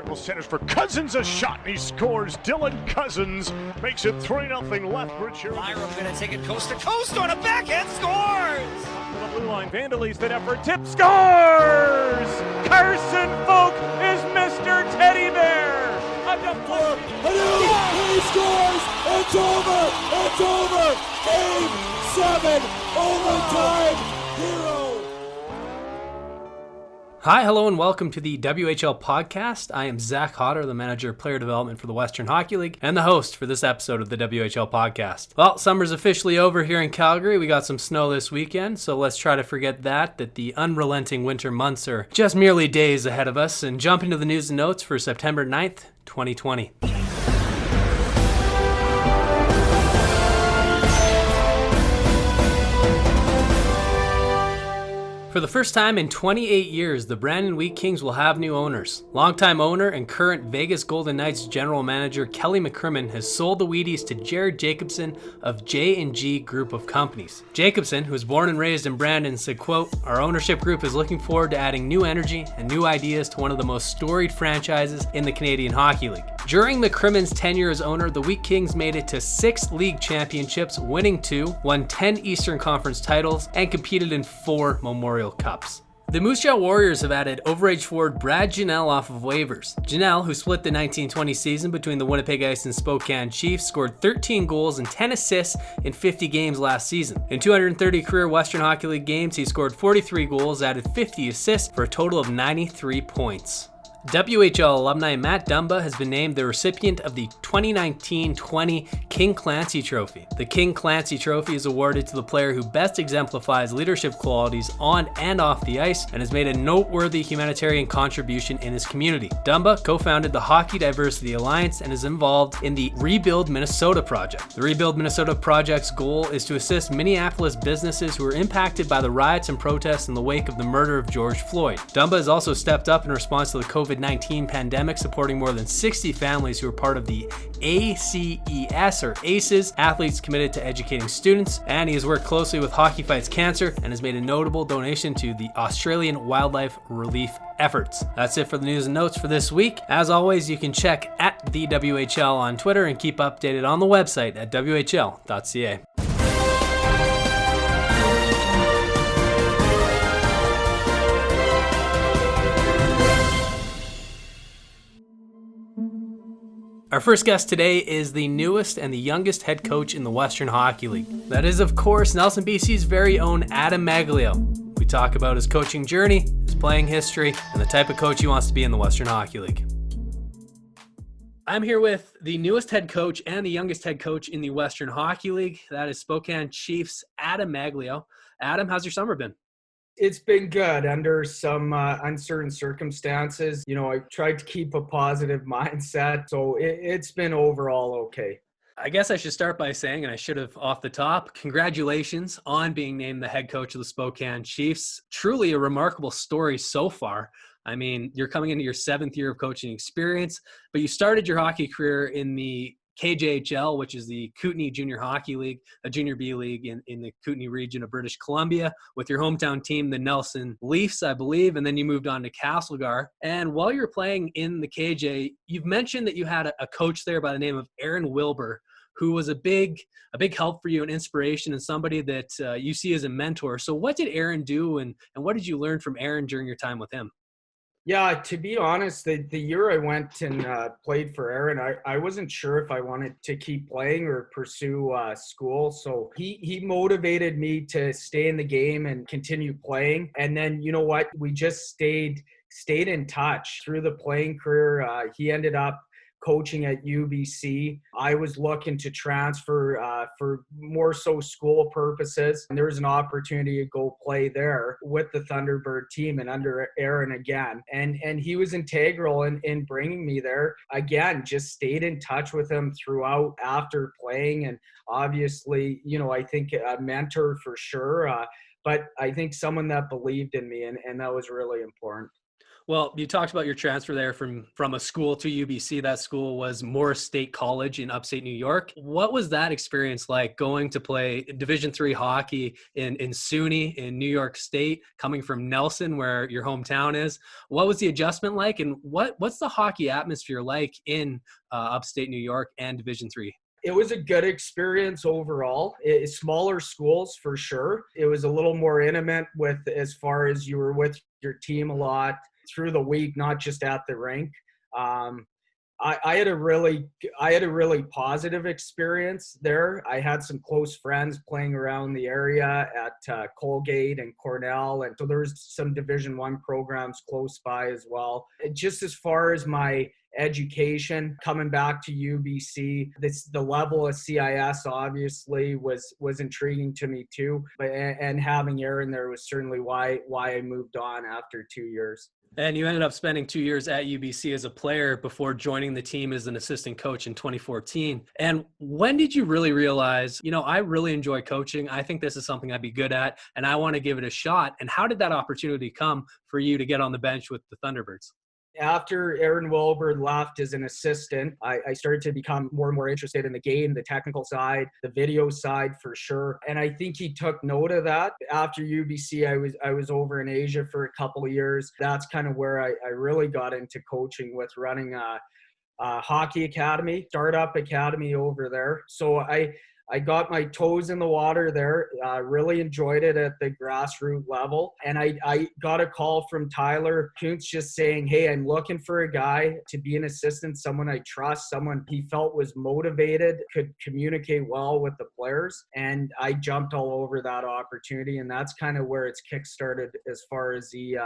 circle, centers for Cousins, a shot, and he scores. Dylan Cousins makes it 3-0 Lethbridge here. Lyram gonna take it coast to coast on a backhand, scores! To the blue line, Vandalese, that effort, tip, scores! Carson Folk is Mr. Teddy Bear! A deflection. He scores! It's over! It's over! Game 7, overtime, hero! Hi, hello, and welcome to the WHL Podcast. I am Zach Hodder, the manager of player development for the Western Hockey League, and the host for this episode of the WHL Podcast. Well, summer's officially over here in Calgary. We got some snow this weekend, so let's try to forget that the unrelenting winter months are just merely days ahead of us, and jump into the news and notes for September 9th, 2020. For the first time in 28 years, the Brandon Wheat Kings will have new owners. Longtime owner and current Vegas Golden Knights general manager Kelly McCrimmon has sold the Wheaties to Jared Jacobson of J&G Group of Companies. Jacobson, who was born and raised in Brandon, said, quote, "Our ownership group is looking forward to adding new energy and new ideas to one of the most storied franchises in the Canadian Hockey League." During McCrimmon's tenure as owner, the Wheat Kings made it to 6 league championships, winning 2, won 10 Eastern Conference titles, and competed in 4 Memorial Cups. The Moose Jaw Warriors have added overage forward Brad Janelle off of waivers. Janelle, who split the 1920 season between the Winnipeg Ice and Spokane Chiefs, scored 13 goals and 10 assists in 50 games last season. In 230 career Western Hockey League games, he scored 43 goals, added 50 assists for a total of 93 points. WHL alumni Matt Dumba has been named the recipient of the 2019-20 King Clancy Trophy. The King Clancy Trophy is awarded to the player who best exemplifies leadership qualities on and off the ice and has made a noteworthy humanitarian contribution in his community. Dumba co-founded the Hockey Diversity Alliance and is involved in the Rebuild Minnesota project. The Rebuild Minnesota project's goal is to assist Minneapolis businesses who are impacted by the riots and protests in the wake of the murder of George Floyd. Dumba has also stepped up in response to the COVID-19 pandemic, supporting more than 60 families who are part of the ACES or ACES, Athletes Committed to Educating Students, and he has worked closely with Hockey Fights Cancer and has made a notable donation to the Australian wildlife relief efforts. That's it for the news and notes for this week. As always, you can check at the WHL on Twitter and keep updated on the website at WHL.ca. Our first guest today is the newest and the youngest head coach in the Western Hockey League. That is, of course, Nelson BC's very own Adam Maglio. We talk about his coaching journey, his playing history, and the type of coach he wants to be in the Western Hockey League. I'm here with the newest head coach and the youngest head coach in the Western Hockey League. That is Spokane Chiefs, Adam Maglio. Adam, how's your summer been? It's been good under some uncertain circumstances. You know, I tried to keep a positive mindset, so it's been overall okay. I guess I should start by saying, and I should have off the top, congratulations on being named the head coach of the Spokane Chiefs. Truly a remarkable story so far. I mean, you're coming into your 7th year of coaching experience, but you started your hockey career in the KJHL, which is the Kootenay Junior Hockey League, a Junior B league in the Kootenay region of British Columbia, with your hometown team, the Nelson Leafs, I believe, and then you moved on to Castlegar. And while you're playing in the KJ, you've mentioned that you had a coach there by the name of Aaron Wilbur, who was a big help for you and inspiration and somebody that you see as a mentor. So what did Aaron do, and what did you learn from Aaron during your time with him? Yeah, to be honest, the year I went and played for Aaron, I wasn't sure if I wanted to keep playing or pursue school. So he motivated me to stay in the game and continue playing. And then, you know what, we just stayed in touch through the playing career. He ended up coaching at UBC. I was looking to transfer for more so school purposes. And there was an opportunity to go play there with the Thunderbird team and under Aaron again. And he was integral in bringing me there. Again, just stayed in touch with him throughout after playing. And obviously, you know, I think a mentor for sure. But I think someone that believed in me, and that was really important. Well, you talked about your transfer there from a school to UBC. That school was Morris State College in upstate New York. What was that experience like, going to play Division III hockey in SUNY in New York State, coming from Nelson, where your hometown is? What was the adjustment like, and what's the hockey atmosphere like in upstate New York and Division III? It was a good experience overall. Smaller schools for sure. It was a little more intimate with, as far as you were with your team a lot through the week, not just at the rink. I had a really positive experience there. I had some close friends playing around the area at Colgate and Cornell, and so there was some Division I programs close by as well. Just as far as my education, coming back to UBC, the level of CIS obviously was intriguing to me too. And having Aaron there was certainly why I moved on after 2 years. And you ended up spending 2 years at UBC as a player before joining the team as an assistant coach in 2014. And when did you really realize, I really enjoy coaching. I think this is something I'd be good at, and I want to give it a shot. And how did that opportunity come for you to get on the bench with the Thunderbirds? After Aaron Wilbur left as an assistant, I started to become more and more interested in the game, the technical side, the video side for sure. And I think he took note of that. After UBC, I was over in Asia for a couple of years. That's kind of where I really got into coaching, with running a hockey academy, startup academy over there. So I got my toes in the water there, really enjoyed it at the grassroots level. And I got a call from Tyler Kuntz just saying, hey, I'm looking for a guy to be an assistant, someone I trust, someone he felt was motivated, could communicate well with the players. And I jumped all over that opportunity. And that's kind of where it's kickstarted as far as the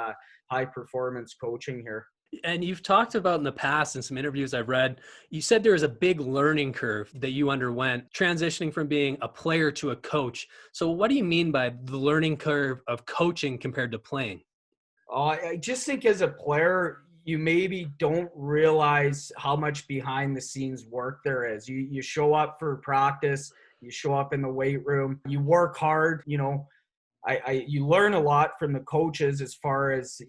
high performance coaching here. And you've talked about in the past, in some interviews I've read, you said there was a big learning curve that you underwent transitioning from being a player to a coach. So what do you mean by the learning curve of coaching compared to playing? I just think as a player, you maybe don't realize how much behind the scenes work there is. You show up for practice, you show up in the weight room, you work hard, you learn a lot from the coaches as far as,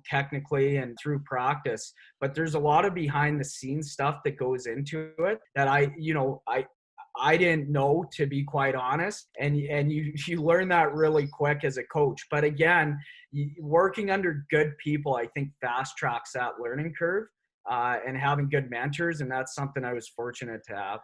technically and through practice, but there's a lot of behind the scenes stuff that goes into it that I didn't know, to be quite honest. And you learn that really quick as a coach. But again, working under good people, I think fast tracks that learning curve, and having good mentors. And that's something I was fortunate to have.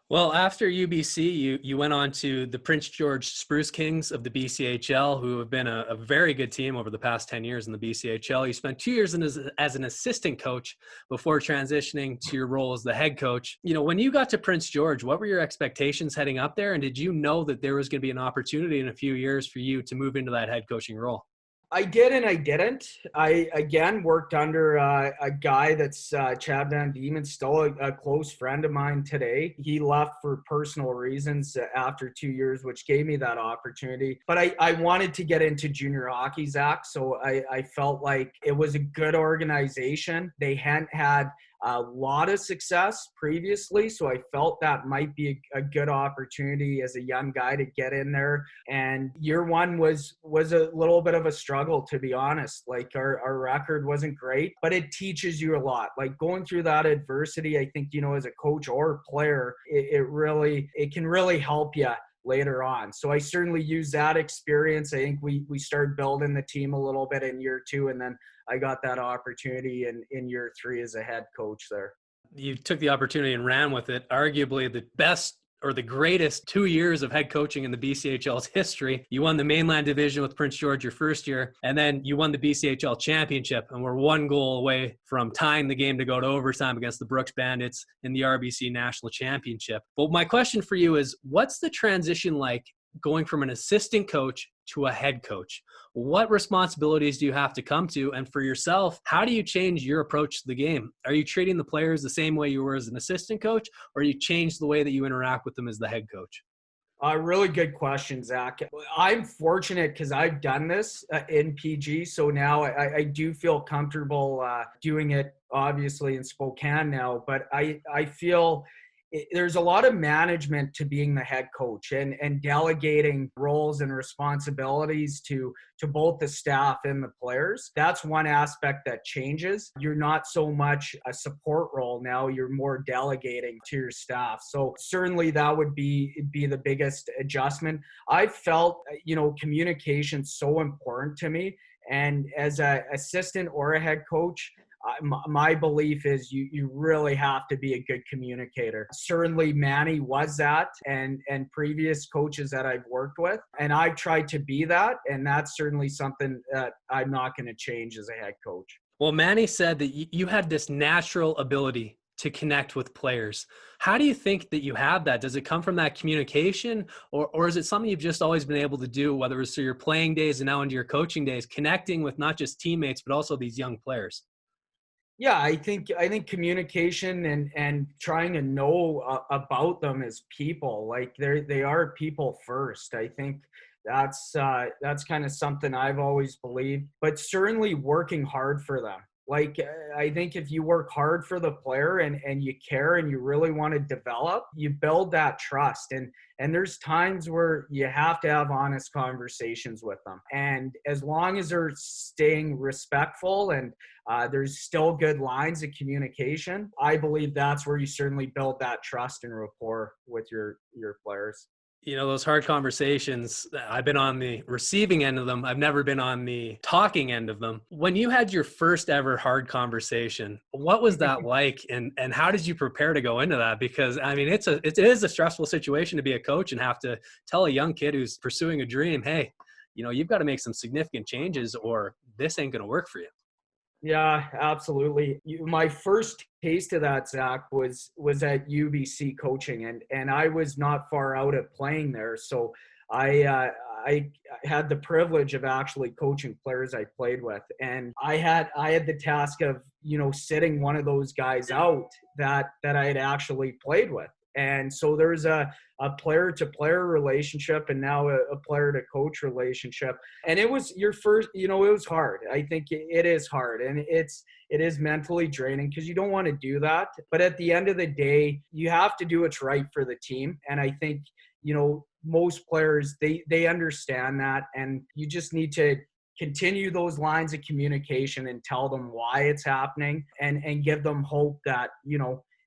Well, after UBC, you went on to the Prince George Spruce Kings of the BCHL, who have been a very good team over the past 10 years in the BCHL. You spent 2 years as an assistant coach before transitioning to your role as the head coach. When you got to Prince George, what were your expectations heading up there? And did you know that there was going to be an opportunity in a few years for you to move into that head coaching role? I did and I didn't. I, again, worked under a guy that's Chad Van Diemen, still a close friend of mine today. He left for personal reasons after 2 years, which gave me that opportunity. But I wanted to get into junior hockey, Zach, so I felt like it was a good organization. They hadn't had a lot of success previously, so I felt that might be a good opportunity as a young guy to get in there. And year one was a little bit of a struggle, to be honest. Like our record wasn't great, but it teaches you a lot. Like going through that adversity, I think, as a coach or player, it can really help you later on. So I certainly use that experience. I think we started building the team a little bit in year two, and then I got that opportunity in year three as a head coach there. You took the opportunity and ran with it. Arguably the best or the greatest 2 years of head coaching in the BCHL's history. You won the mainland division with Prince George your first year, and then you won the BCHL championship, and we're one goal away from tying the game to go to overtime against the Brooks Bandits in the RBC National Championship. But my question for you is, what's the transition like going from an assistant coach to a head coach? What responsibilities do you have to come to? And for yourself, how do you change your approach to the game? Are you treating the players the same way you were as an assistant coach, or you change the way that you interact with them as the head coach? Really good question, Zach. I'm fortunate because I've done this in PG, so now I do feel comfortable doing it, obviously, in Spokane now. But I feel there's a lot of management to being the head coach and delegating roles and responsibilities to both the staff and the players. That's one aspect that changes. You're not so much a support role now, you're more delegating to your staff. So certainly that would be the biggest adjustment. I felt, communication so important to me. And as an assistant or a head coach, my belief is you really have to be a good communicator. Certainly Manny was that, and previous coaches that I've worked with, and I've tried to be that, and that's certainly something that I'm not going to change as a head coach. Well, Manny said that you had this natural ability to connect with players. How do you think that you have that? Does it come from that communication, or is it something you've just always been able to do, whether it's through your playing days and now into your coaching days, connecting with not just teammates, but also these young players? Yeah, I think communication and trying to know about them as people, like they are people first. I think that's kind of something I've always believed, but certainly working hard for them. Like, I think if you work hard for the player and you care and you really want to develop, you build that trust. And there's times where you have to have honest conversations with them. And as long as they're staying respectful and there's still good lines of communication, I believe that's where you certainly build that trust and rapport with your players. Those hard conversations, I've been on the receiving end of them. I've never been on the talking end of them. When you had your first ever hard conversation, what was that like? And how did you prepare to go into that? Because I mean, it is a stressful situation to be a coach and have to tell a young kid who's pursuing a dream, hey, you've got to make some significant changes or this ain't going to work for you. Yeah, absolutely. My first taste of that, Zach, was at UBC coaching, and I was not far out of playing there. So I had the privilege of actually coaching players I played with, and I had the task of sitting one of those guys out that I had actually played with. And so there's a player-to-player relationship and now a player-to-coach relationship. And it was your first, it was hard. I think it is hard. And it is mentally draining because you don't want to do that. But at the end of the day, you have to do what's right for the team. And I think, most players, they understand that. And you just need to continue those lines of communication and tell them why it's happening and give them hope that,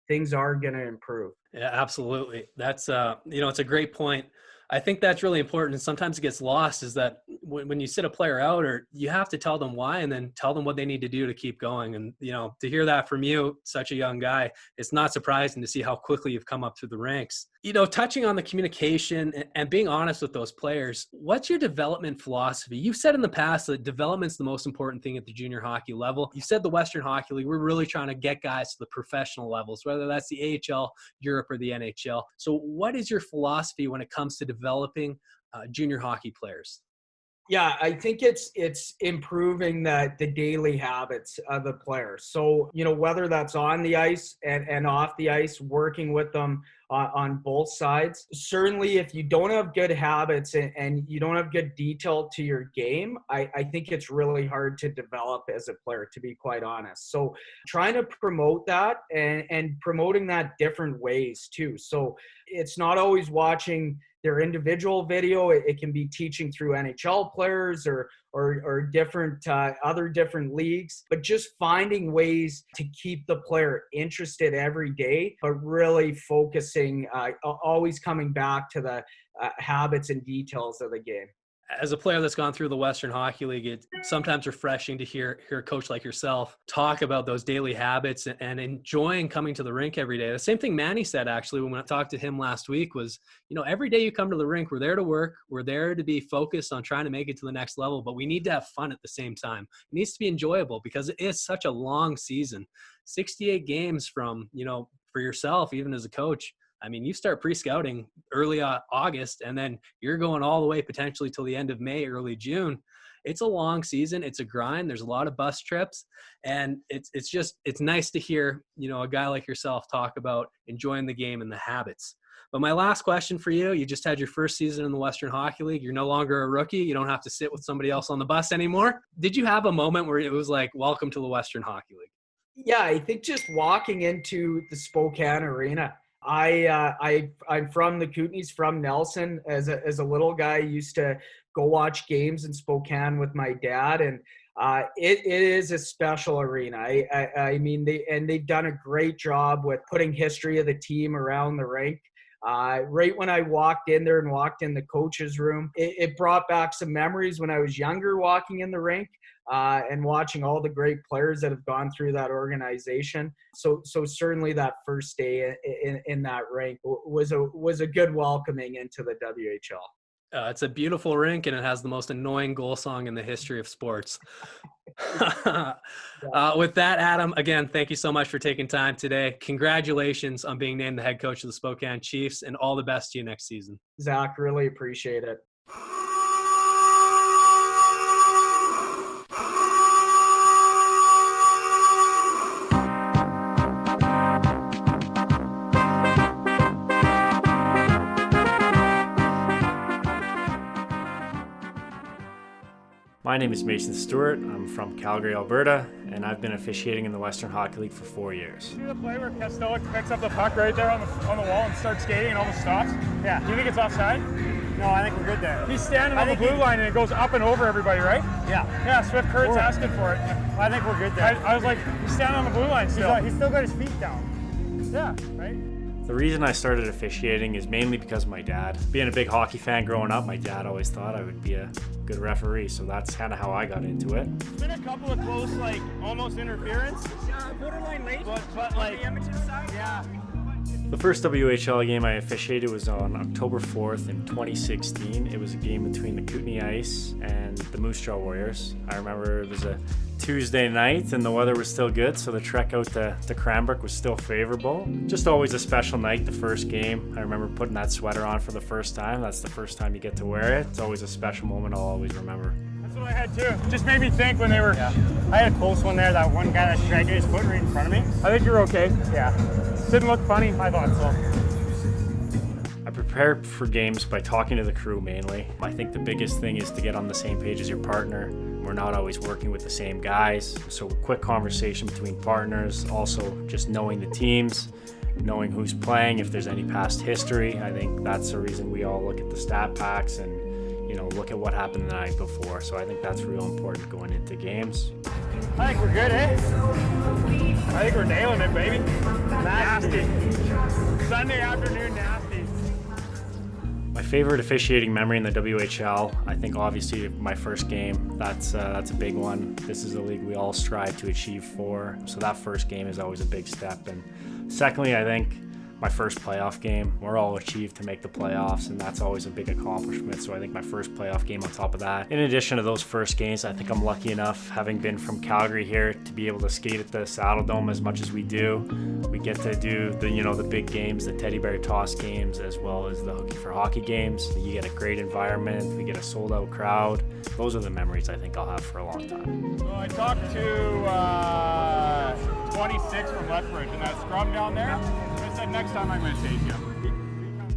things are going to improve. Yeah, absolutely. That's, it's a great point. I think that's really important. And sometimes it gets lost is that when you sit a player out, or you have to tell them why and then tell them what they need to do to keep going. And, to hear that from you, such a young guy, it's not surprising to see how quickly you've come up through the ranks. Touching on the communication and being honest with those players, what's your development philosophy? You've said in the past that development's the most important thing at the junior hockey level. You said the Western Hockey League, we're really trying to get guys to the professional levels, whether that's the AHL, Europe, or the NHL. So what is your philosophy when it comes to developing junior hockey players? Yeah, I think it's improving the daily habits of the player. So, whether that's on the ice and off the ice, working with them on both sides. Certainly, if you don't have good habits and you don't have good detail to your game, I think it's really hard to develop as a player, to be quite honest. So trying to promote that and promoting that different ways too. So it's not always watching their individual video. It can be teaching through NHL players or different other different leagues, but just finding ways to keep the player interested every day, but really focusing, always coming back to the habits and details of the game. As a player that's gone through the Western Hockey League, it's sometimes refreshing to hear a coach like yourself talk about those daily habits and enjoying coming to the rink every day. The same thing Manny said, actually, when I talked to him last week was, every day you come to the rink, we're there to work. We're there to be focused on trying to make it to the next level, but we need to have fun at the same time. It needs to be enjoyable because it is such a long season. 68 games from, for yourself, even as a coach. I mean, you start pre-scouting early August, and then you're going all the way potentially till the end of May, early June. It's a long season. It's a grind. There's a lot of bus trips, and it's nice to hear, a guy like yourself talk about enjoying the game and the habits. But my last question for you, you just had your first season in the Western Hockey League. You're no longer a rookie. You don't have to sit with somebody else on the bus anymore. Did you have a moment where it was like, welcome to the Western Hockey League? Yeah, I think just walking into the Spokane arena, I'm from the Kootenays, from Nelson. As a little guy, I used to go watch games in Spokane with my dad, and it is a special arena. I mean, they've done a great job with putting history of the team around the rink. Right when I walked in there and walked in the coach's room, it brought back some memories when I was younger walking in the rink. And watching all the great players that have gone through that organization. So certainly that first day in that rink was a good welcoming into the WHL. It's a beautiful rink, and it has the most annoying goal song in the history of sports. With that, Adam, again, thank you so much for taking time today. Congratulations on being named the head coach of the Spokane Chiefs, and all the best to you next season. Zach, really appreciate it. My name is Mason Stewart. I'm from Calgary, Alberta, and I've been officiating in the Western Hockey League for 4 years. See the play where Kestoic picks up the puck right there on the wall and starts skating and almost stops? Yeah. Do you think it's offside? No, I think we're good there. He's standing on the blue line and it goes up and over everybody, right? Yeah. Yeah, Swift Curt's asking for it. I think we're good there. I was like, he's standing on the blue line still. He's still got his feet down. Yeah, right? The reason I started officiating is mainly because of my dad. Being a big hockey fan growing up, my dad always thought I would be a good referee, so that's kind of how I got into it. There's been a couple of close, like, almost interference. Borderline late. But like, the Edmonton side? Yeah. The first WHL game I officiated was on October 4th in 2016. It was a game between the Kootenay Ice and the Moose Jaw Warriors. I remember it was a Tuesday night and the weather was still good, so the trek out to Cranbrook was still favorable. Just always a special night, the first game. I remember putting that sweater on for the first time. That's the first time you get to wear it. It's always a special moment I'll always remember. That's what I had too. Just made me think when they were... Yeah. I had a close one there, that one guy that dragged his foot right in front of me. I think you're okay. Yeah. Didn't look funny. I thought so. I prepare for games by talking to the crew mainly. I think the biggest thing is to get on the same page as your partner. We're not always working with the same guys, so quick conversation between partners. Also, just knowing the teams, knowing who's playing, if there's any past history. I think that's the reason we all look at the stat packs and, you know, look at what happened the night before. So I think that's real important going into games. I think we're good, eh? I think we're nailing it, baby. Nasty. Sunday afternoon nasty. My favorite officiating memory in the WHL, I think obviously my first game, that's a big one. This is a league we all strive to achieve for, so that first game is always a big step. And secondly, I think my first playoff game, we're all achieved to make the playoffs, and that's always a big accomplishment. So I think my first playoff game on top of that. In addition to those first games, I think I'm lucky enough, having been from Calgary here, to be able to skate at the Saddle Dome as much as we do. We get to do the big games, the teddy bear toss games, as well as the Hooky for Hockey games. You get a great environment, we get a sold out crowd. Those are the memories I think I'll have for a long time. So I talked to 26 from Lethbridge and that scrum down there. I said next time I'm going to take you.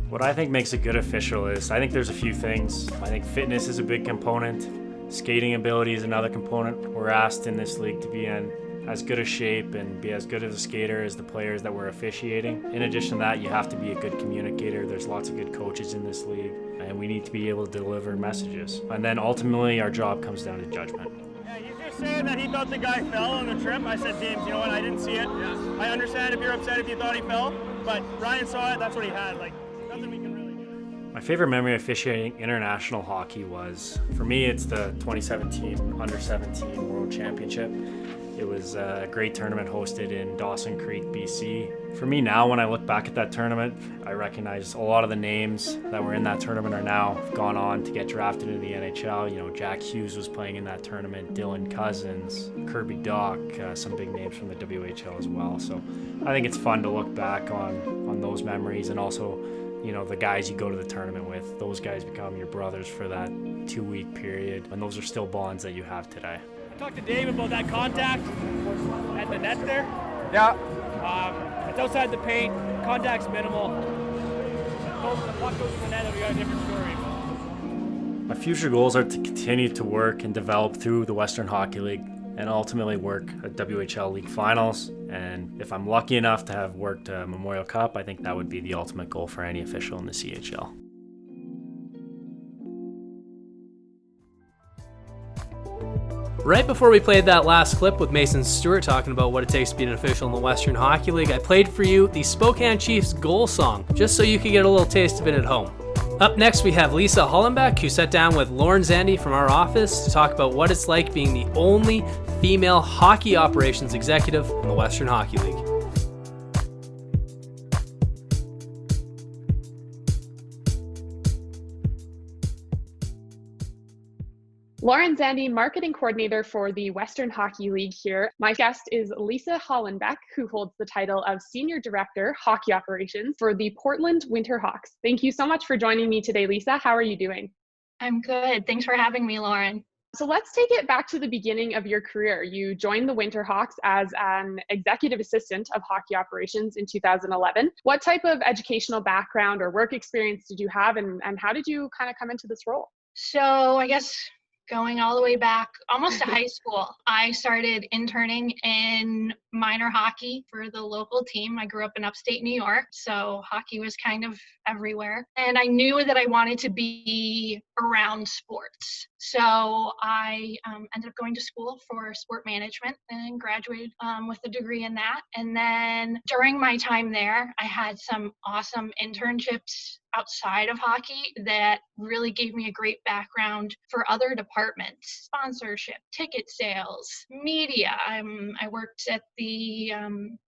What I think makes a good official is, I think there's a few things. I think fitness is a big component. Skating ability is another component. We're asked in this league to be in as good a shape and be as good as a skater as the players that we're officiating. In addition to that, you have to be a good communicator. There's lots of good coaches in this league, and we need to be able to deliver messages. And then ultimately, our job comes down to judgment. Yeah, he's just saying that he thought the guy fell on the trip. I said, James, you know what, I didn't see it. Yeah. I understand if you're upset if you thought he fell, but Ryan saw it, that's what he had. Like, nothing we can really do. My favorite memory of officiating international hockey was, for me, it's the 2017 Under-17 World Championship. It was a great tournament hosted in Dawson Creek, BC. For me now, when I look back at that tournament, I recognize a lot of the names that were in that tournament are now gone on to get drafted into the NHL. You know, Jack Hughes was playing in that tournament, Dylan Cousins, Kirby Doc, some big names from the WHL as well. So I think it's fun to look back on those memories, and also, you know, the guys you go to the tournament with, those guys become your brothers for that 2-week period, and those are still bonds that you have today. Talked to Dave about that contact at the net there. Yeah. It's outside the paint, contact's minimal. The puck goes to the net and we got a different story. My future goals are to continue to work and develop through the Western Hockey League. and ultimately work at WHL League Finals. And if I'm lucky enough to have worked a Memorial Cup, I think that would be the ultimate goal for any official in the CHL. Right before we played that last clip with Mason Stewart talking about what it takes to be an official in the Western Hockey League, I played for you the Spokane Chiefs goal song, just so you could get a little taste of it at home. Up next, we have Lisa Hollenbeck, who sat down with Lauren Zandy from our office to talk about what it's like being the only female hockey operations executive in the Western Hockey League. Lauren Zandy, marketing coordinator for the Western Hockey League here. My guest is Lisa Hollenbeck, who holds the title of Senior Director, Hockey Operations for the Portland Winterhawks. Thank you so much for joining me today, Lisa. How are you doing? I'm good. Thanks for having me, Lauren. So let's take it back to the beginning of your career. You joined the Winterhawks as an executive assistant of hockey operations in 2011. What type of educational background or work experience did you have, and how did you kind of come into this role? So I guess going all the way back almost to high school, I started interning in minor hockey for the local team. I grew up in upstate New York, so hockey was kind of everywhere. And I knew that I wanted to be around sports. So I ended up going to school for sport management and graduated with a degree in that. And then during my time there, I had some awesome internships outside of hockey that really gave me a great background for other departments: sponsorship, ticket sales, media. I worked at the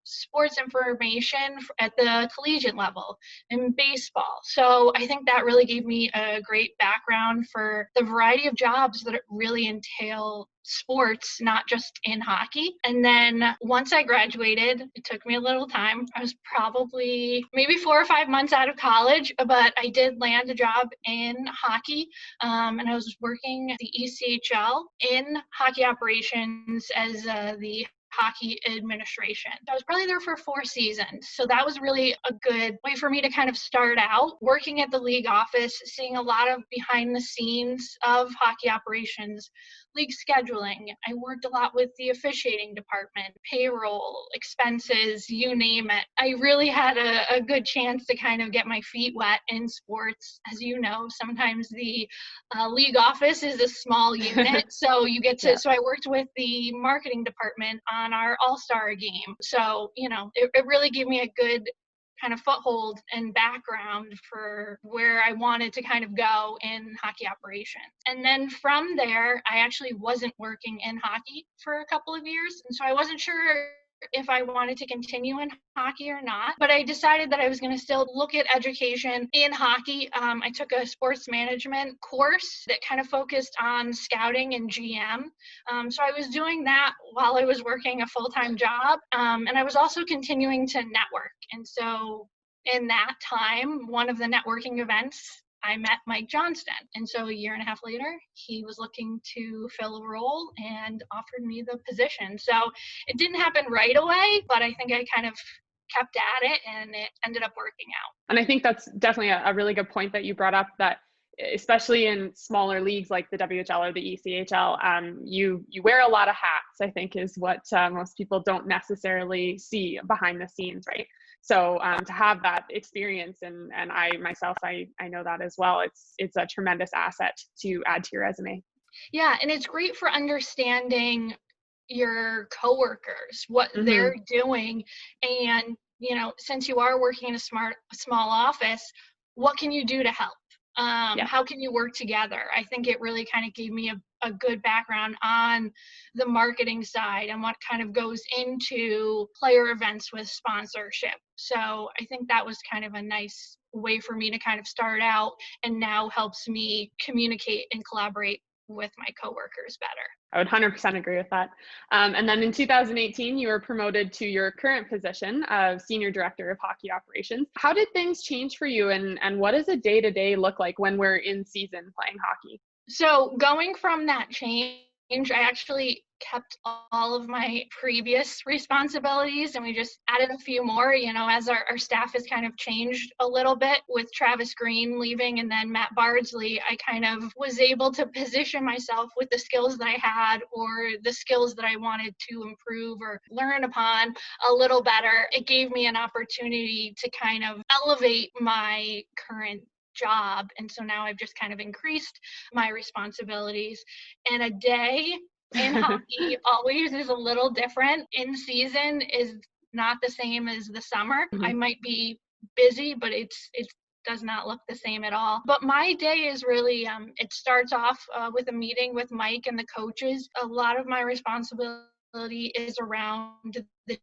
sports information at the collegiate level in baseball. So I think that really gave me a great background for the variety of jobs that really entail sports, not just in hockey. And then once I graduated, it took me a little time. I was probably maybe 4 or 5 months out of college, but I did land a job in hockey. And I was working at the ECHL in hockey operations as the hockey administration. I was probably there for 4 seasons. So that was really a good way for me to kind of start out working at the league office, seeing a lot of behind the scenes of hockey operations, league scheduling. I worked a lot with the officiating department, payroll, expenses, you name it. I really had a good chance to kind of get my feet wet in sports. As you know, sometimes the league office is a small unit, so you get to, so I worked with the marketing department on our all-star game. So, you know, it really gave me a good kind of foothold and background for where I wanted to kind of go in hockey operations. And then from there, I actually wasn't working in hockey for a couple of years. And so I wasn't sure if I wanted to continue in hockey or not, but I decided that I was going to still look at education in hockey. I took a sports management course that kind of focused on scouting and GM. So I was doing that while I was working a full-time job. And I was also continuing to network. And so in that time, one of the networking events, I met Mike Johnston. And so a year and a half later, he was looking to fill a role and offered me the position. So it didn't happen right away, but I think I kind of kept at it and it ended up working out. And I think that's definitely a really good point that you brought up, that especially in smaller leagues like the WHL or the ECHL, you wear a lot of hats, I think is what most people don't necessarily see behind the scenes, right? So to have that experience, and I myself, I know that as well, it's a tremendous asset to add to your resume. Yeah, and it's great for understanding your coworkers, what they're doing. And, you know, since you are working in a small office, what can you do to help? How can you work together? I think it really kind of gave me a good background on the marketing side and what kind of goes into player events with sponsorship. So I think that was kind of a nice way for me to kind of start out, and now helps me communicate and collaborate with my coworkers better. I would 100% agree with that. And then in 2018, you were promoted to your current position of Senior Director of Hockey Operations. How did things change for you, and what does a day-to-day look like when we're in season playing hockey? So going from that change I actually kept all of my previous responsibilities and we just added a few more, as our staff has kind of changed a little bit with Travis Green leaving and then Matt Bardsley. I kind of was able to position myself with the skills that I had or the skills that I wanted to improve or learn upon a little better. It gave me an opportunity to kind of elevate my current job. And so now I've just kind of increased my responsibilities. And a day in hockey always is a little different. In season is not the same as the summer. Mm-hmm. I might be busy, but it does not look the same at all. But my day is really, it starts off with a meeting with Mike and the coaches. A lot of my responsibility is around the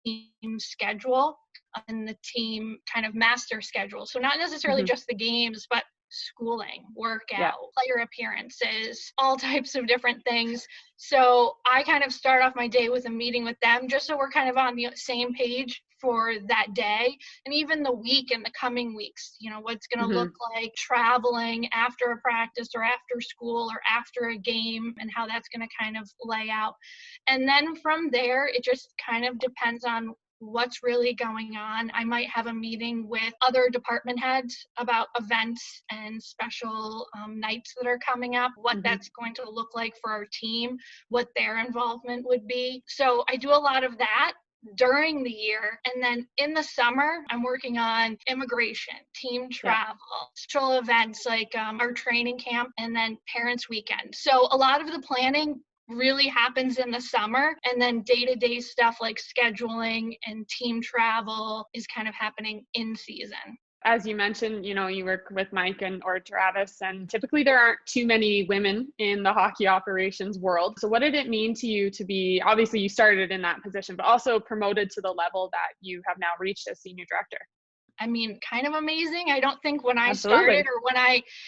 team schedule and the team kind of master schedule. So not necessarily just the games, but schooling, workout, player appearances, all types of different things. So I kind of start off my day with a meeting with them just so we're kind of on the same page for that day and even the week and the coming weeks, what's going to look like traveling after a practice or after school or after a game and how that's going to kind of lay out. And then from there, it just kind of depends on what's really going on. I might have a meeting with other department heads about events and special nights that are coming up, what that's going to look like for our team, what their involvement would be. So I do a lot of that during the year. And then in the summer, I'm working on immigration, team travel, special events like our training camp, and then parents' weekend. So a lot of the planning really happens in the summer, and then day-to-day stuff like scheduling and team travel is kind of happening in season. As you mentioned, you work with Mike or Travis, and typically there aren't too many women in the hockey operations world. So what did it mean to you to be, obviously you started in that position, but also promoted to the level that you have now reached as senior director? I mean, kind of amazing. I don't think when I started or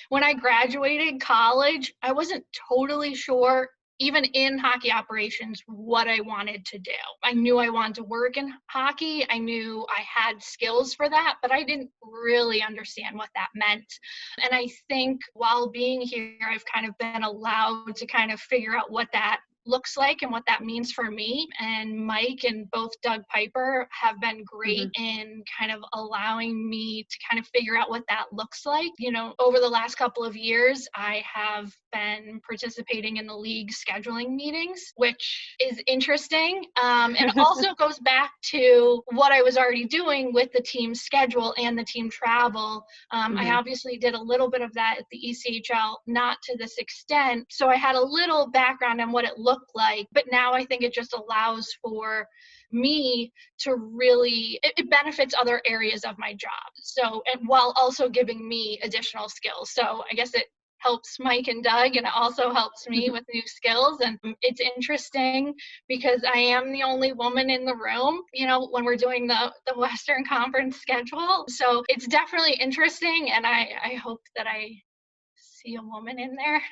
when I graduated college, I wasn't totally sure, even in hockey operations, what I wanted to do. I knew I wanted to work in hockey. I knew I had skills for that, but I didn't really understand what that meant. And I think while being here, I've kind of been allowed to kind of figure out what that looks like and what that means for me. And Mike and both Doug Piper have been great in kind of allowing me to kind of figure out what that looks like. Over the last couple of years, I have been participating in the league scheduling meetings, which is interesting. And also goes back to what I was already doing with the team schedule and the team travel. I obviously did a little bit of that at the ECHL, not to this extent. So I had a little background on what it looked like, but now I think it just allows for me to really, it benefits other areas of my job. So, and while also giving me additional skills. So I guess it helps Mike and Doug, and it also helps me with new skills. And it's interesting because I am the only woman in the room, when we're doing the Western Conference schedule. So it's definitely interesting, and I hope that I see a woman in there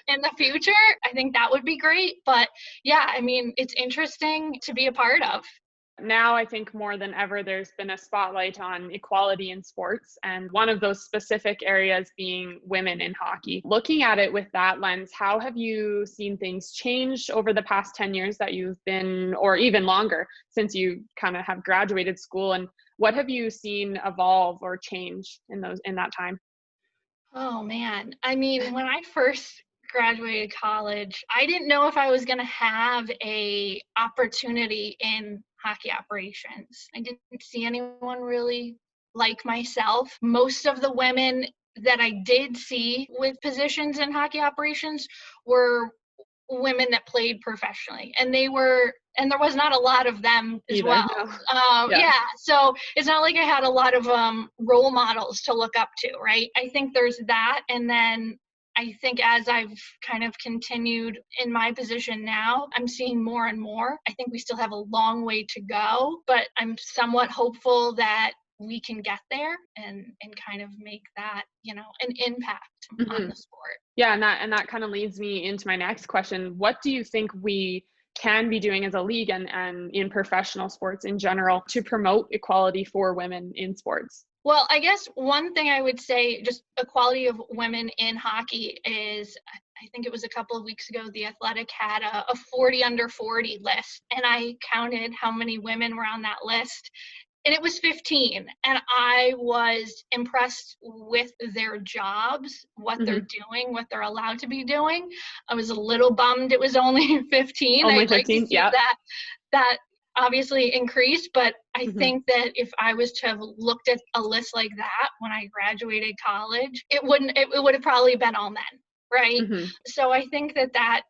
in the future. I think that would be great. But yeah, I mean, it's interesting to be a part of. Now, I think more than ever, there's been a spotlight on equality in sports, and one of those specific areas being women in hockey. Looking at it with that lens, how have you seen things change over the past 10 years that you've been, or even longer, since you kind of have graduated school? And what have you seen evolve or change in that time? Oh man. I mean, when I first graduated college, I didn't know if I was going to have a opportunity in hockey operations. I didn't see anyone really like myself. Most of the women that I did see with positions in hockey operations were women that played professionally, and there was not a lot of them as either, well. no. So it's not like I had a lot of role models to look up to, right? I think there's that, and then I think as I've kind of continued in my position now, I'm seeing more and more. I think we still have a long way to go, but I'm somewhat hopeful that we can get there and kind of make that, an impact on the sport. Yeah, and that kind of leads me into my next question. What do you think we can be doing as a league and in professional sports in general to promote equality for women in sports? Well, I guess one thing I would say, just equality of women in hockey, is I I think it was a couple of weeks ago, The Athletic had a 40 under 40 list, and I counted how many women were on that list, and it was 15. And I was impressed with their jobs, what they're doing, what they're allowed to be doing. I was a little bummed it was only 15. Only I'd like 15, to see yeah. that obviously increased, but I think that if I was to have looked at a list like that when I graduated college, it would have probably been all men, right? So I think I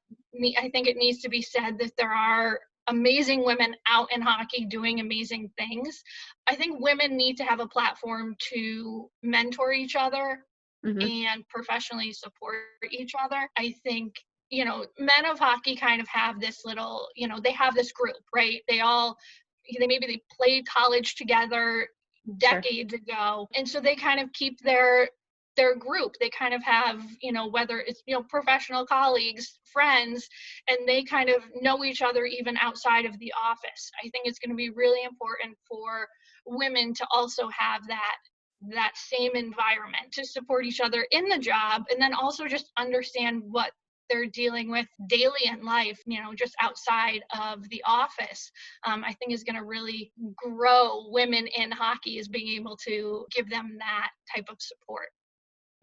think it needs to be said that there are amazing women out in hockey doing amazing things. I think women need to have a platform to mentor each other and professionally support each other. I think, men of hockey kind of have this little, they have this group, right? They played college together decades ago. And so they kind of keep their group. They kind of have, whether it's, professional colleagues, friends, and they kind of know each other even outside of the office. I think it's going to be really important for women to also have that same environment to support each other in the job, and then also just understand what they're dealing with daily in life, just outside of the office. I think is going to really grow women in hockey, is being able to give them that type of support.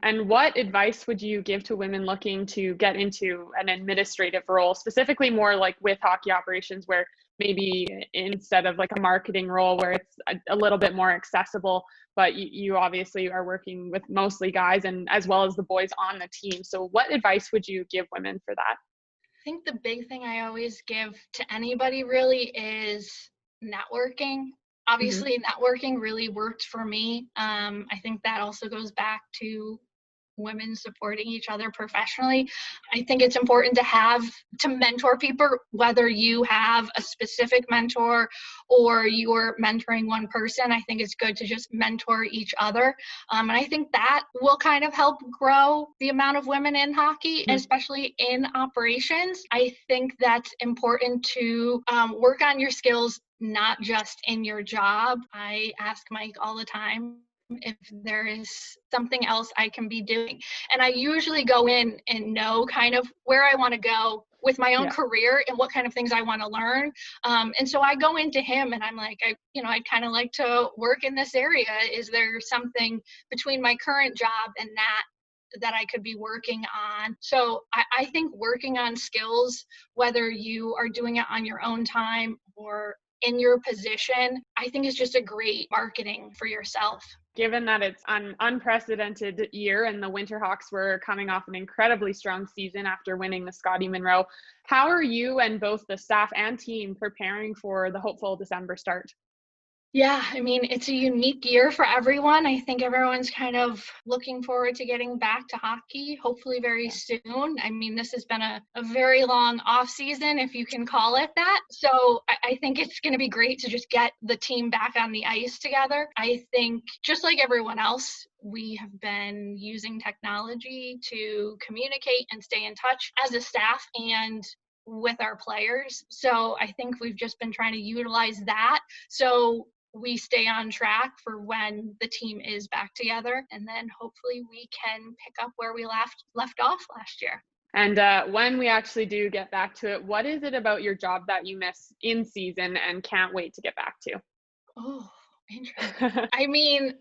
And what advice would you give to women looking to get into an administrative role, specifically more like with hockey operations, where maybe instead of like a marketing role where it's a little bit more accessible, but you obviously are working with mostly guys and as well as the boys on the team. So what advice would you give women for that? I think the big thing I always give to anybody really is networking. Obviously, networking really worked for me. I think that also goes back to women supporting each other professionally. I think it's important to mentor people, whether you have a specific mentor or you're mentoring one person. I think it's good to just mentor each other. And I think that will kind of help grow the amount of women in hockey, especially in operations. I think that's important to work on your skills, not just in your job. I ask Mike all the time if there is something else I can be doing. And I usually go in and know kind of where I want to go with my own career and what kind of things I want to learn. And so I go into him and I'm like, I'd kind of like to work in this area. Is there something between my current job and that I could be working on? So I think working on skills, whether you are doing it on your own time or in your position, I think is just a great marketing for yourself. Given that it's an unprecedented year and the Winterhawks were coming off an incredibly strong season after winning the Scotty Munro, how are you and both the staff and team preparing for the hopeful December start? Yeah, I mean, it's a unique year for everyone. I think everyone's kind of looking forward to getting back to hockey, hopefully very soon. I mean, this has been a very long off season, if you can call it that. So I think it's going to be great to just get the team back on the ice together. I think just like everyone else, we have been using technology to communicate and stay in touch as a staff and with our players. So I think we've just been trying to utilize that so we stay on track for when the team is back together, and then hopefully we can pick up where we left off last year. And when we actually do get back to it, what is it about your job that you miss in season and can't wait to get back to? Oh, interesting. I mean,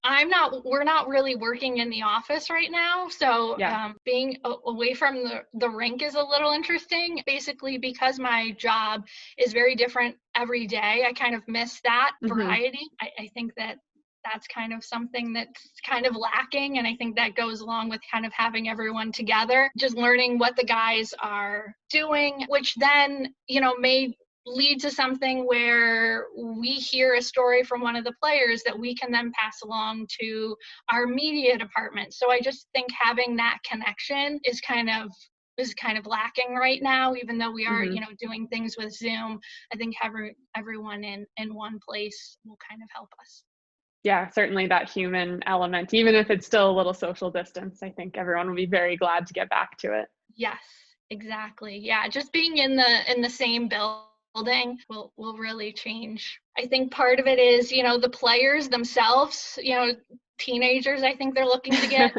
we're not really working in the office right now. So being away from the rink is a little interesting, basically because my job is very different every day. I kind of miss that variety. I think that's kind of something that's kind of lacking. And I think that goes along with kind of having everyone together, just learning what the guys are doing, which then, may lead to something where we hear a story from one of the players that we can then pass along to our media department. So I just think having that connection is kind of lacking right now, even though we are, doing things with Zoom. I think everyone in one place will kind of help us. Yeah, certainly that human element, even if it's still a little social distance. I think everyone will be very glad to get back to it. Yes, exactly. Yeah, just being in the same building will really change. I think part of it is, the players themselves, teenagers. I think they're looking to get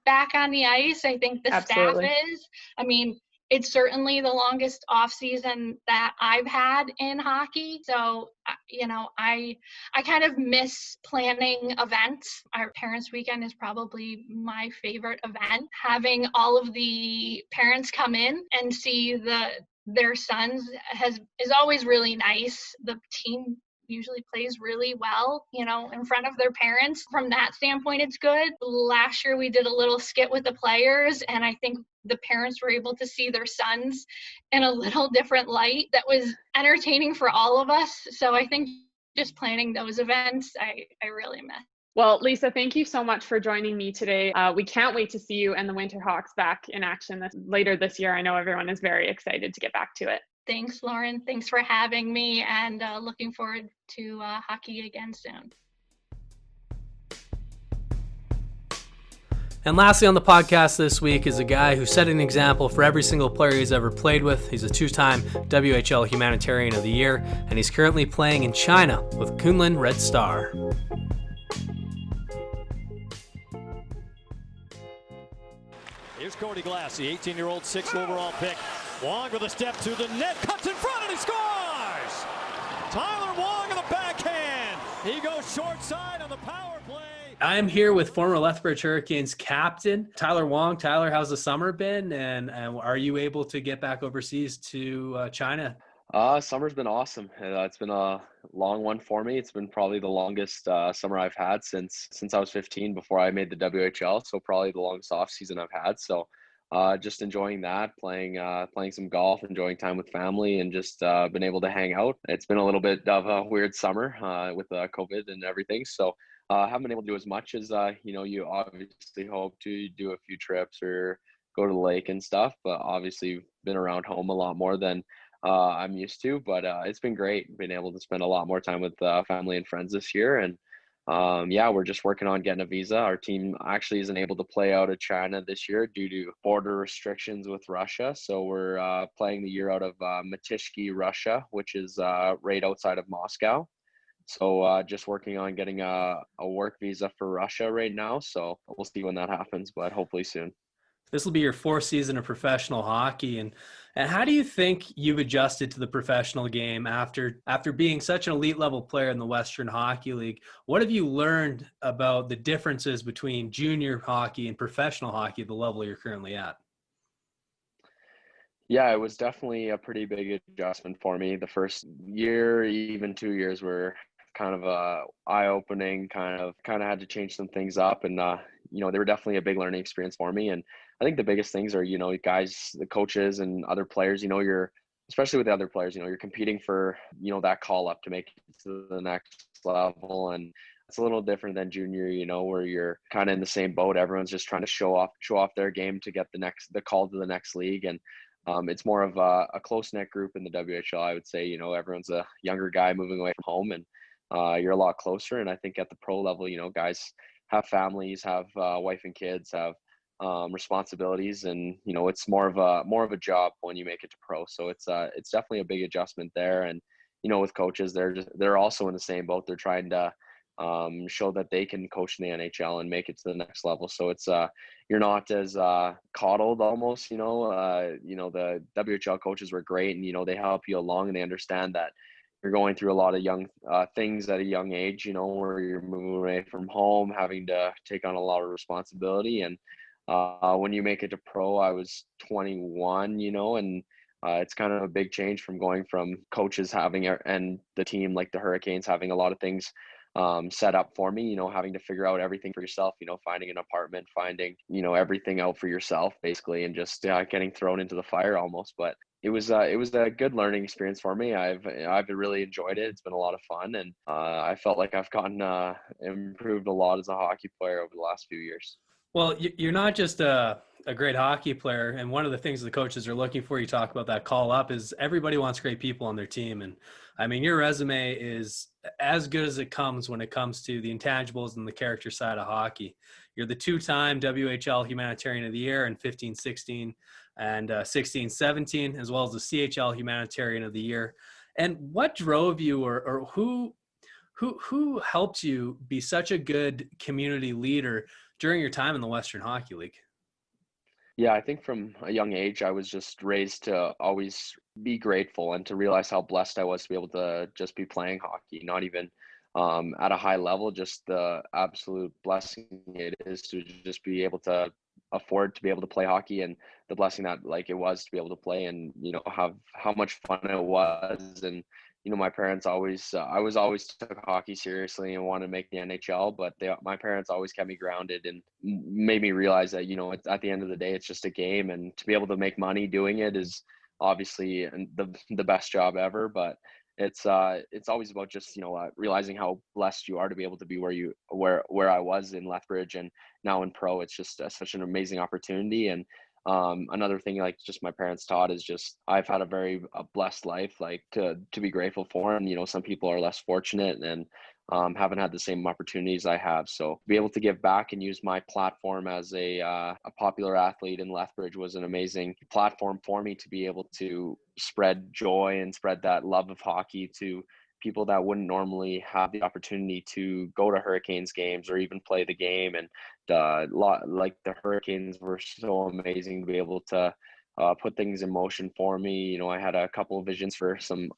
back on the ice. I think the Absolutely. staff is. I mean, it's certainly the longest off season that I've had in hockey. So, you know, I kind of miss planning events. Our Parents' Weekend is probably my favorite event. Having all of the parents come in and see their sons is always really nice. The team usually plays really well, you know, in front of their parents. From that standpoint, it's good. Last year we did a little skit with the players, and I think the parents were able to see their sons in a little different light that was entertaining for all of us. So I think just planning those events, I really miss. Well, Lisa, thank you so much for joining me today. We can't wait to see you and the Winterhawks back in action later this year. I know everyone is very excited to get back to it. Thanks, Lauren. Thanks for having me, and looking forward to hockey again soon. And lastly on the podcast this week is a guy who set an example for every single player he's ever played with. He's a two-time WHL Humanitarian of the Year, and he's currently playing in China with Kunlun Red Star. Here's Cody Glass, the 18-year-old 6th overall pick. Wong with a step to the net, cuts in front, and he scores! Tyler Wong on the backhand. He goes short side on the power play. I am here with former Lethbridge Hurricanes captain, Tyler Wong. Tyler, how's the summer been? And are you able to get back overseas to China? Summer's been awesome. It's been a long one for me. It's been probably the longest summer I've had since I was 15 before I made the WHL. So probably the longest off season I've had. So just enjoying that, playing some golf, enjoying time with family, and just been able to hang out. It's been a little bit of a weird summer with COVID and everything. So haven't been able to do as much as you obviously hope to do a few trips or go to the lake and stuff. But obviously been around home a lot more than I'm used to, but it's been great being able to spend a lot more time with family and friends this year. And we're just working on getting a visa. Our team actually isn't able to play out of China this year due to border restrictions with Russia. So we're playing the year out of Matishki, Russia, which is right outside of Moscow. So just working on getting a work visa for Russia right now. So we'll see when that happens, but hopefully soon. This will be your fourth season of professional hockey. And how do you think you've adjusted to the professional game after being such an elite level player in the Western Hockey League? What have you learned about the differences between junior hockey and professional hockey at the level you're currently at? Yeah, it was definitely a pretty big adjustment for me. The first year, even 2 years, were kind of eye-opening, kind of had to change some things up. And, they were definitely a big learning experience for me. And I think the biggest things are, guys, the coaches and other players, especially with the other players, you're competing for, that call up to make it to the next level. And it's a little different than junior, where you're kind of in the same boat. Everyone's just trying to show off their game to get the call to the next league. And it's more of a close-knit group in the WHL, I would say. Everyone's a younger guy moving away from home, and you're a lot closer. And I think at the pro level, guys have families, have wife and kids, have responsibilities, and it's more of a job when you make it to pro. So it's definitely a big adjustment there. And with coaches, they're also in the same boat. They're trying to show that they can coach in the NHL and make it to the next level. So it's you're not as coddled almost. The WHL coaches were great, and they help you along, and they understand that you're going through a lot of young things at a young age, where you're moving away from home, having to take on a lot of responsibility. And when you make it to pro, I was 21, and it's kind of a big change from going from coaches having and the team like the Hurricanes having a lot of things set up for me, having to figure out everything for yourself, finding an apartment, finding, everything out for yourself basically, and just getting thrown into the fire almost. But it was a good learning experience for me. I've really enjoyed it. It's been a lot of fun, and I felt like I've gotten improved a lot as a hockey player over the last few years. Well, you're not just a great hockey player, and one of the things the coaches are looking for, you talk about that call up, is everybody wants great people on their team. And I mean, your resume is as good as it comes when it comes to the intangibles and the character side of hockey. You're the two-time WHL Humanitarian of the Year in 15-16 and 16-17, as well as the CHL Humanitarian of the Year. And what drove you, or who Who helped you be such a good community leader during your time in the Western Hockey League? Yeah, I think from a young age, I was just raised to always be grateful and to realize how blessed I was to be able to just be playing hockey, not even at a high level, just the absolute blessing it is to just be able to afford to be able to play hockey, and the blessing that like it was to be able to play, and have how much fun it was. And my parents always I was always took hockey seriously and wanted to make the NHL, but my parents always kept me grounded and made me realize that it's, at the end of the day, it's just a game, and to be able to make money doing it is obviously the best job ever. But it's always about just realizing how blessed you are to be able to be where I was in Lethbridge and now in pro. It's just such an amazing opportunity. And another thing, like, just my parents taught is just I've had a very blessed life, like, to be grateful for. And some people are less fortunate and haven't had the same opportunities I have. So be able to give back and use my platform as a popular athlete in Lethbridge was an amazing platform for me to be able to spread joy and spread that love of hockey to people that wouldn't normally have the opportunity to go to Hurricanes games or even play the game. And like the Hurricanes were so amazing to be able to put things in motion for me. I had a couple of visions for some,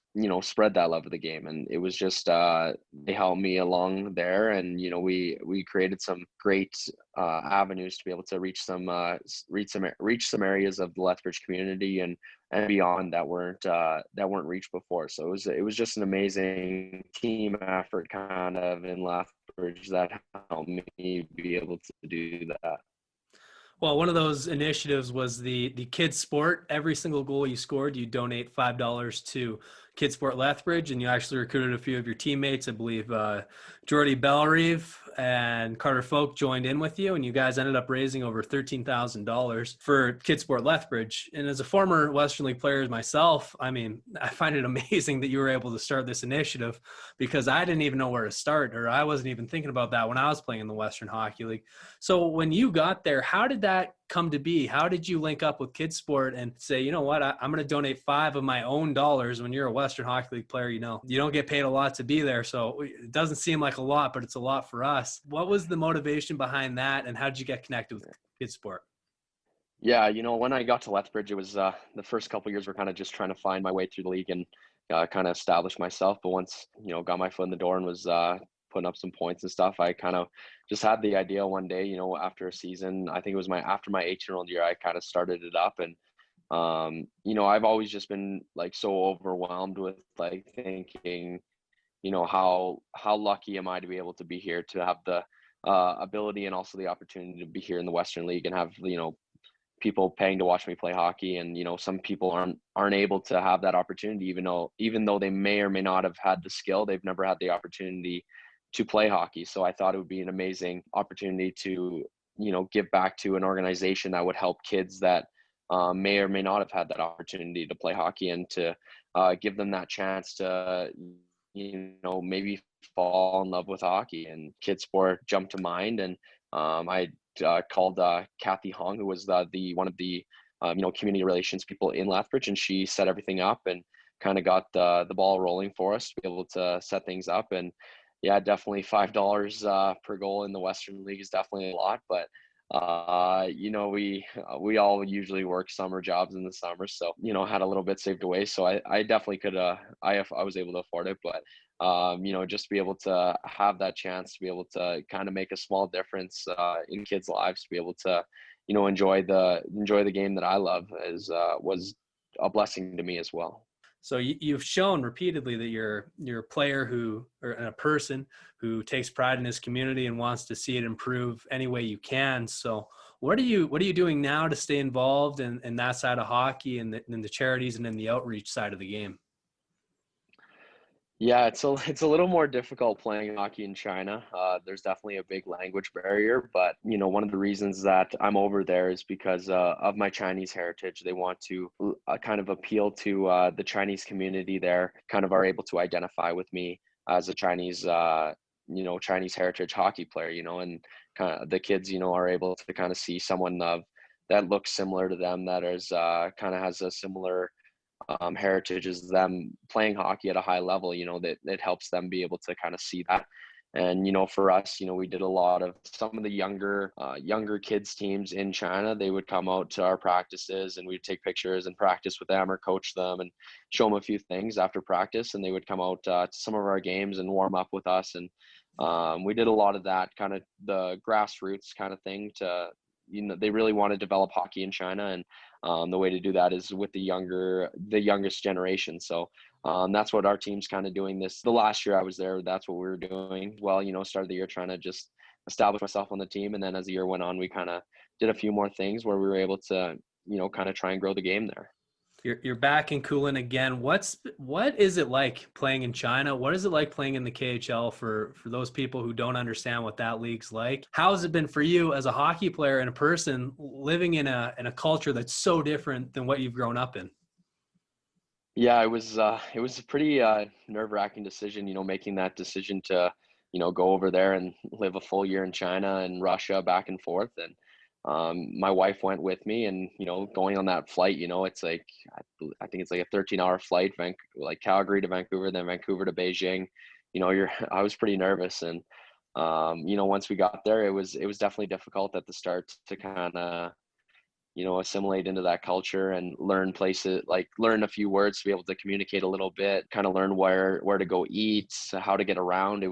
spread that love of the game, and it was just they helped me along there. And we created some great avenues to be able to reach some areas of the Lethbridge community and beyond that weren't reached before. So it was just an amazing team effort kind of in Lethbridge that helped me be able to do that. Well, one of those initiatives was the Kids Sport. Every single goal you scored, you donate $5 to Kids Sport Lethbridge, and you actually recruited a few of your teammates. I believe Jordy Bellerive and Carter Folk joined in with you, and you guys ended up raising over $13,000 for Kids Sport Lethbridge. And as a former Western League player myself, I mean, I find it amazing that you were able to start this initiative, because I didn't even know where to start, or I wasn't even thinking about that when I was playing in the Western Hockey League. So when you got there, how did that come to be? How did you link up with Kids Sport and say, you know what, I'm going to donate $5 of my own dollars? When you're a Western Hockey League player, you don't get paid a lot to be there. So it doesn't seem like a lot, but it's a lot for us. What was the motivation behind that, and how did you get connected with Kids Sport? Yeah, when I got to Lethbridge, it was the first couple of years were kind of just trying to find my way through the league and kind of establish myself. But once, got my foot in the door and was putting up some points and stuff, I kind of just had the idea one day, after a season. I think it was after my 18-year-old year, I kind of started it up. And, I've always just been like so overwhelmed with like thinking, how lucky am I to be able to be here, to have the ability and also the opportunity to be here in the Western League and have, people paying to watch me play hockey. And, some people aren't able to have that opportunity, even though they may or may not have had the skill, they've never had the opportunity to play hockey. So I thought it would be an amazing opportunity to, give back to an organization that would help kids that may or may not have had that opportunity to play hockey, and to give them that chance to, maybe fall in love with hockey. And Kids Sport jumped to mind. And I called Kathy Hong, who was one of the community relations people in Lethbridge, and she set everything up and kind of got the ball rolling for us to be able to set things up. And yeah, definitely $5 per goal in the Western League is definitely a lot, but we all usually work summer jobs in the summer, so had a little bit saved away. So I definitely could I was able to afford it, but just to be able to have that chance to be able to kind of make a small difference in kids' lives, to be able to enjoy the game that I love was a blessing to me as well. So you've shown repeatedly that you're a player and a person who takes pride in his community and wants to see it improve any way you can. So what are you doing now to stay involved in that side of hockey and in the charities and in the outreach side of the game? Yeah, it's a little more difficult playing hockey in China. There's definitely a big language barrier, but one of the reasons that I'm over there is because of my Chinese heritage. They want to kind of appeal to the Chinese community there, kind of are able to identify with me as a Chinese, Chinese heritage hockey player, and kind of the kids, are able to kind of see someone that looks similar to them, that is kind of has a similar heritage is them playing hockey at a high level, that helps them be able to kind of see that. And, for us, we did a lot of some of the younger kids teams in China. They would come out to our practices and we'd take pictures and practice with them or coach them and show them a few things after practice. And they would come out to some of our games and warm up with us. And we did a lot of that kind of the grassroots kind of thing they really want to develop hockey in China. And the way to do that is with the youngest generation. So that's what our team's kind of doing the last year I was there. That's what we were doing. Well, started the year trying to just establish myself on the team. And then as the year went on, we kind of did a few more things where we were able to, kind of try and grow the game there. You're back in Kulin again. What is it like playing in China? What is it like playing in the KHL for those people who don't understand what that league's like? How has it been for you as a hockey player and a person living in a culture that's so different than what you've grown up in? Yeah, it was a pretty nerve-wracking decision, making that decision to, go over there and live a full year in China and Russia back and forth. And my wife went with me, and going on that flight, it's like I think it's like a 13-hour flight, like Calgary to Vancouver, then Vancouver to Beijing. I was pretty nervous, and once we got there, it was definitely difficult at the start to kind of assimilate into that culture and learn a few words to be able to communicate a little bit, kind of learn where to go eat, how to get around. It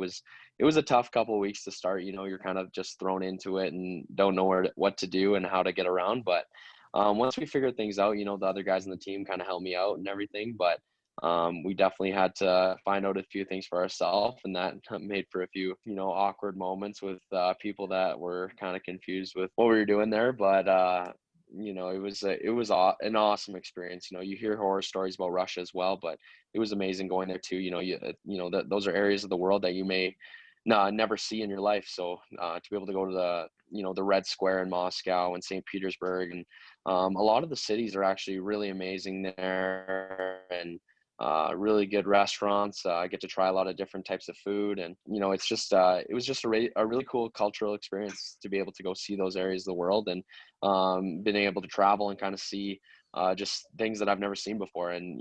was a tough couple of weeks to start. You're kind of just thrown into it and don't know what to do and how to get around. But once we figured things out, the other guys on the team kind of helped me out and everything. But we definitely had to find out a few things for ourselves, and that made for a few, awkward moments with people that were kind of confused with what we were doing there. But it was an awesome experience. You hear horror stories about Russia as well, but it was amazing going there too. Those are areas of the world that you may never see in your life. So to be able to go to the Red Square in Moscow and St. Petersburg, and a lot of the cities are actually really amazing there, and really good restaurants. I get to try a lot of different types of food, and it's just it was just a really cool cultural experience to be able to go see those areas of the world, and being able to travel and kind of see just things that I've never seen before. And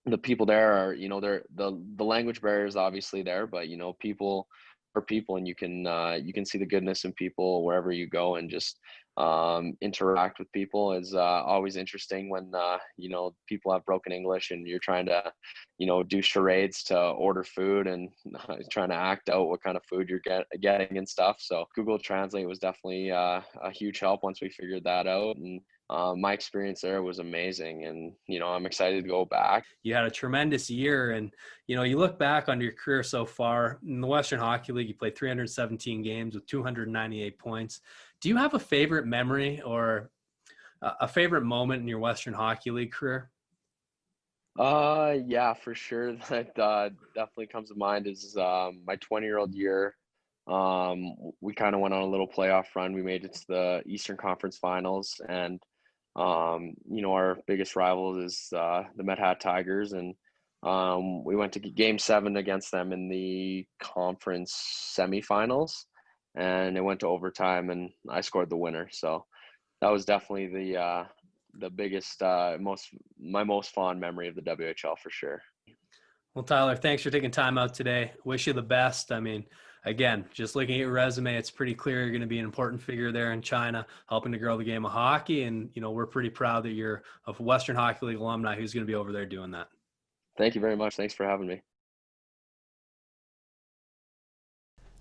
the people there are they're the language barrier is obviously there, but people are people, and you can see the goodness in people wherever you go, and just interact with people is always interesting when people have broken English and you're trying to do charades to order food and trying to act out what kind of food you're getting and stuff. So Google Translate was definitely a huge help once we figured that out. And my experience there was amazing, and I'm excited to go back. You had a tremendous year, and you look back on your career so far in the Western Hockey League. You played 317 games with 298 points. Do you have a favorite memory or a favorite moment in your Western Hockey League career? Yeah, for sure. That definitely comes to mind is my 20-year-old year. We kind of went on a little playoff run. We made it to the Eastern Conference Finals, and our biggest rival is the Medhat Tigers, and we went to Game 7 against them in the conference semifinals, and it went to overtime, and I scored the winner. So that was definitely the biggest, my most fond memory of the WHL for sure. Well, Tyler, thanks for taking time out today. Wish you the best. I mean, again, just looking at your resume, it's pretty clear you're going to be an important figure there in China, helping to grow the game of hockey. And, we're pretty proud that you're a Western Hockey League alumni who's going to be over there doing that. Thank you very much. Thanks for having me.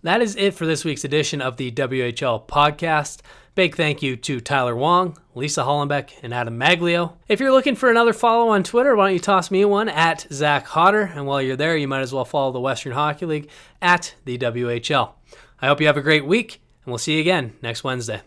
That is it for this week's edition of the WHL Podcast. Big thank you to Tyler Wong, Lisa Hollenbeck, and Adam Maglio. If you're looking for another follow on Twitter, why don't you toss me one at Zach Hodder, and while you're there, you might as well follow the Western Hockey League at the WHL. I hope you have a great week, and we'll see you again next Wednesday.